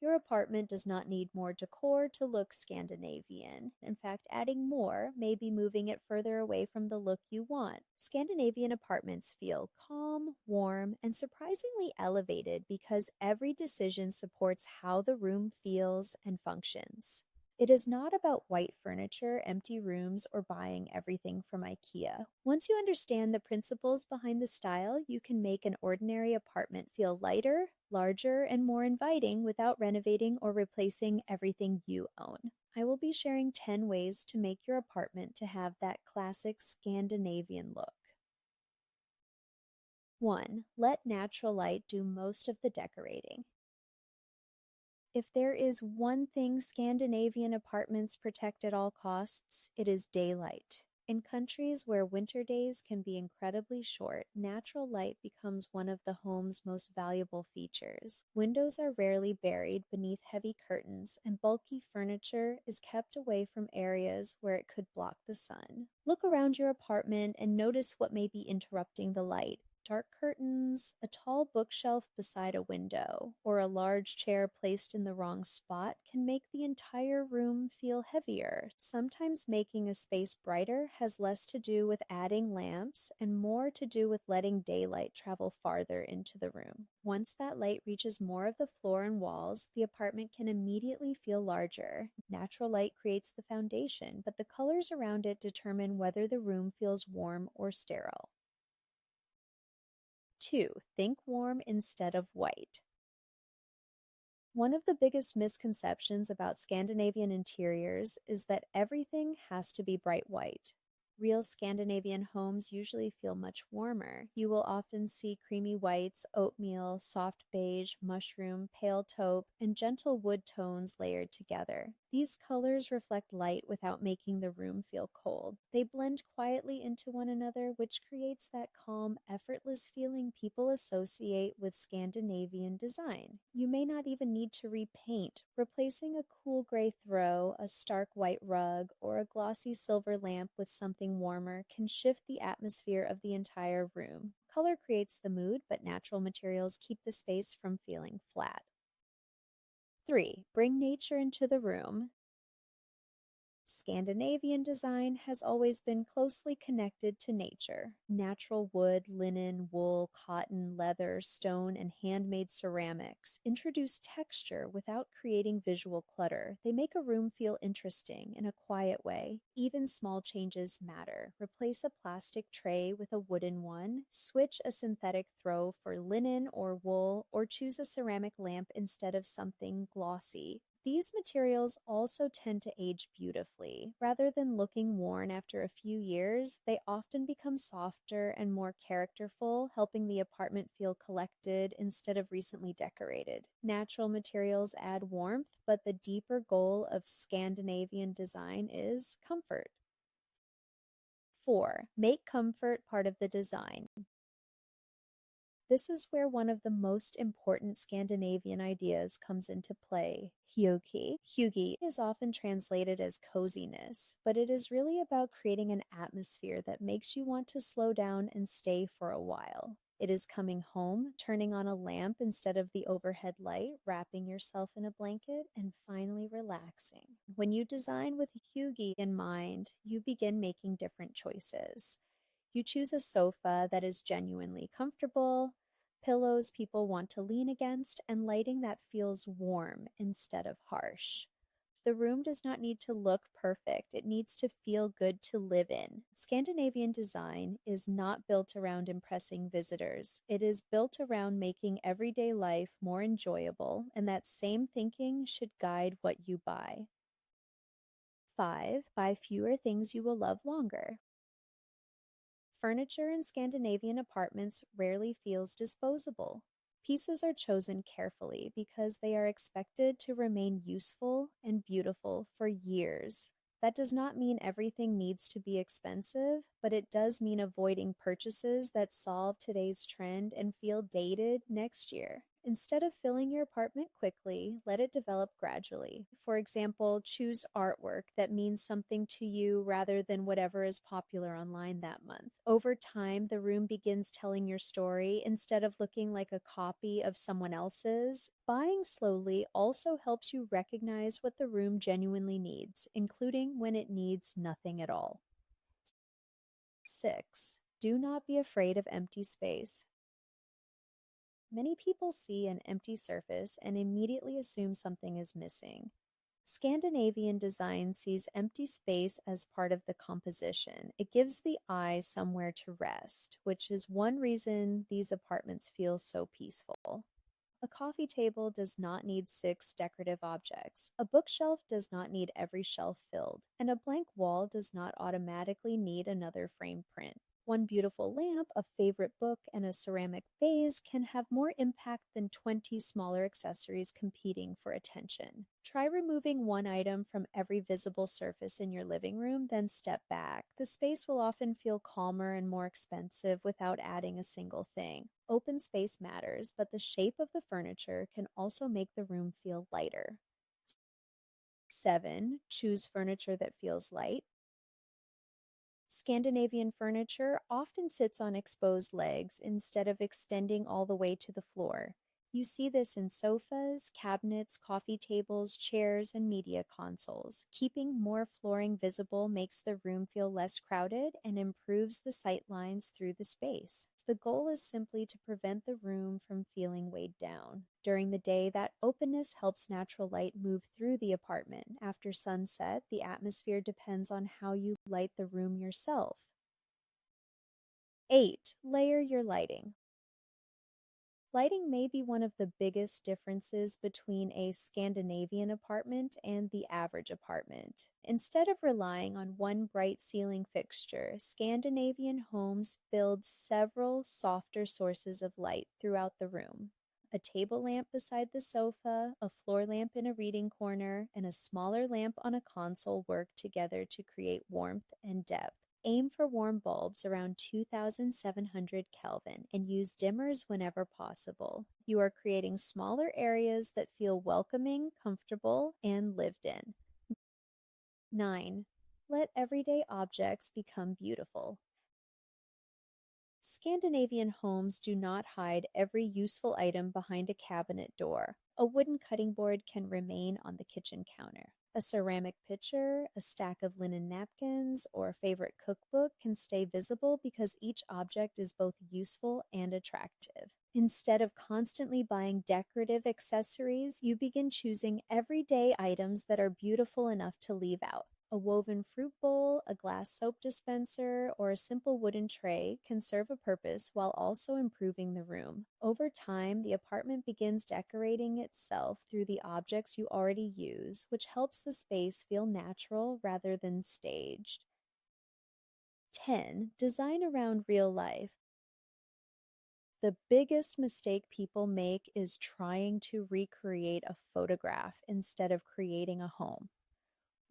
Your apartment does not need more decor to look Scandinavian. In fact, adding more may be moving it further away from the look you want. Scandinavian apartments feel calm, warm, and surprisingly elevated because every decision supports how the room feels and functions. It is not about white furniture, empty rooms, or buying everything from IKEA. Once you understand the principles behind the style, you can make an ordinary apartment feel lighter, larger, and more inviting without renovating or replacing everything you own. I will be sharing 10 ways to make your apartment to have that classic Scandinavian look. 1. Let natural light do most of the decorating. If there is one thing Scandinavian apartments protect at all costs, it is daylight. In countries where winter days can be incredibly short, natural light becomes one of the home's most valuable features. Windows are rarely buried beneath heavy curtains, and bulky furniture is kept away from areas where it could block the sun. Look around your apartment and notice what may be interrupting the light. Dark curtains, a tall bookshelf beside a window, or a large chair placed in the wrong spot can make the entire room feel heavier. Sometimes making a space brighter has less to do with adding lamps and more to do with letting daylight travel farther into the room. Once that light reaches more of the floor and walls, the apartment can immediately feel larger. Natural light creates the foundation, but the colors around it determine whether the room feels warm or sterile. 2. Think warm instead of white. One of the biggest misconceptions about Scandinavian interiors is that everything has to be bright white. Real Scandinavian homes usually feel much warmer. You will often see creamy whites, oatmeal, soft beige, mushroom, pale taupe, and gentle wood tones layered together. These colors reflect light without making the room feel cold. They blend quietly into one another, which creates that calm, effortless feeling people associate with Scandinavian design. You may not even need to repaint. Replacing a cool gray throw, a stark white rug, or a glossy silver lamp with something warmer can shift the atmosphere of the entire room. Color creates the mood, but natural materials keep the space from feeling flat. 3. Bring nature into the room. Scandinavian design has always been closely connected to nature. Natural wood, linen, wool, cotton, leather, stone, and handmade ceramics introduce texture without creating visual clutter. They make a room feel interesting in a quiet way. Even small changes matter. Replace a plastic tray with a wooden one, switch a synthetic throw for linen or wool, or choose a ceramic lamp instead of something glossy. These materials also tend to age beautifully. Rather than looking worn after a few years, they often become softer and more characterful, helping the apartment feel collected instead of recently decorated. Natural materials add warmth, but the deeper goal of Scandinavian design is comfort. 4. Make comfort part of the design. This is where one of the most important Scandinavian ideas comes into play, hygge. Hygge is often translated as coziness, but it is really about creating an atmosphere that makes you want to slow down and stay for a while. It is coming home, turning on a lamp instead of the overhead light, wrapping yourself in a blanket, and finally relaxing. When you design with hygge in mind, you begin making different choices. You choose a sofa that is genuinely comfortable, pillows people want to lean against, and lighting that feels warm instead of harsh. The room does not need to look perfect. It needs to feel good to live in. Scandinavian design is not built around impressing visitors. It is built around making everyday life more enjoyable, and that same thinking should guide what you buy. 5. Buy fewer things you will love longer. Furniture in Scandinavian apartments rarely feels disposable. Pieces are chosen carefully because they are expected to remain useful and beautiful for years. That does not mean everything needs to be expensive, but it does mean avoiding purchases that solve today's trend and feel dated next year. Instead of filling your apartment quickly, let it develop gradually. For example, choose artwork that means something to you rather than whatever is popular online that month. Over time, the room begins telling your story instead of looking like a copy of someone else's. Buying slowly also helps you recognize what the room genuinely needs, including when it needs nothing at all. 6. Do not be afraid of empty space. Many people see an empty surface and immediately assume something is missing. Scandinavian design sees empty space as part of the composition. It gives the eye somewhere to rest, which is one reason these apartments feel so peaceful. A coffee table does not need 6 decorative objects. A bookshelf does not need every shelf filled, and a blank wall does not automatically need another frame print. One beautiful lamp, a favorite book, and a ceramic vase can have more impact than 20 smaller accessories competing for attention. Try removing one item from every visible surface in your living room, then step back. The space will often feel calmer and more expensive without adding a single thing. Open space matters, but the shape of the furniture can also make the room feel lighter. 7. Choose furniture that feels light. Scandinavian furniture often sits on exposed legs instead of extending all the way to the floor. You see this in sofas, cabinets, coffee tables, chairs, and media consoles. Keeping more flooring visible makes the room feel less crowded and improves the sight lines through the space. The goal is simply to prevent the room from feeling weighed down. During the day, that openness helps natural light move through the apartment. After sunset, the atmosphere depends on how you light the room yourself. 8. Layer your lighting. Lighting may be one of the biggest differences between a Scandinavian apartment and the average apartment. Instead of relying on one bright ceiling fixture, Scandinavian homes build several softer sources of light throughout the room. A table lamp beside the sofa, a floor lamp in a reading corner, and a smaller lamp on a console work together to create warmth and depth. Aim for warm bulbs around 2700 Kelvin and use dimmers whenever possible. You are creating smaller areas that feel welcoming, comfortable, and lived in. 9. Let everyday objects become beautiful. Scandinavian homes do not hide every useful item behind a cabinet door. A wooden cutting board can remain on the kitchen counter. A ceramic pitcher, a stack of linen napkins, or a favorite cookbook can stay visible because each object is both useful and attractive. Instead of constantly buying decorative accessories, you begin choosing everyday items that are beautiful enough to leave out. A woven fruit bowl, a glass soap dispenser, or a simple wooden tray can serve a purpose while also improving the room. Over time, the apartment begins decorating itself through the objects you already use, which helps the space feel natural rather than staged. 10. Design around real life. The biggest mistake people make is trying to recreate a photograph instead of creating a home.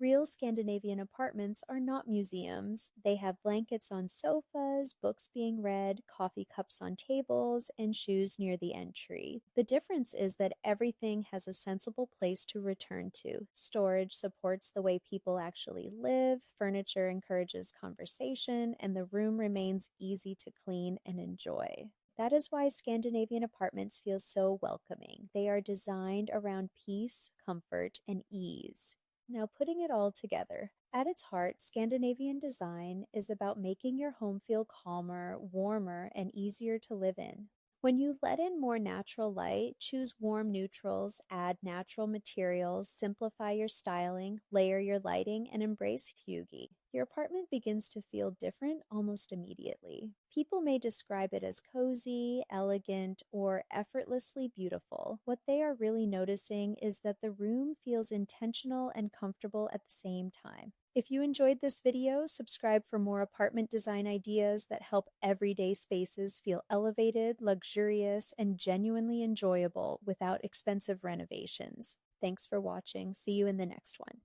Real Scandinavian apartments are not museums. They have blankets on sofas, books being read, coffee cups on tables, and shoes near the entry. The difference is that everything has a sensible place to return to. Storage supports the way people actually live, furniture encourages conversation, and the room remains easy to clean and enjoy. That is why Scandinavian apartments feel so welcoming. They are designed around peace, comfort, and ease. Now, putting it all together, at its heart, Scandinavian design is about making your home feel calmer, warmer, and easier to live in. When you let in more natural light, choose warm neutrals, add natural materials, simplify your styling, layer your lighting, and embrace hygge, your apartment begins to feel different almost immediately. People may describe it as cozy, elegant, or effortlessly beautiful. What they are really noticing is that the room feels intentional and comfortable at the same time. If you enjoyed this video, subscribe for more apartment design ideas that help everyday spaces feel elevated, luxurious, and genuinely enjoyable without expensive renovations. Thanks for watching. See you in the next one.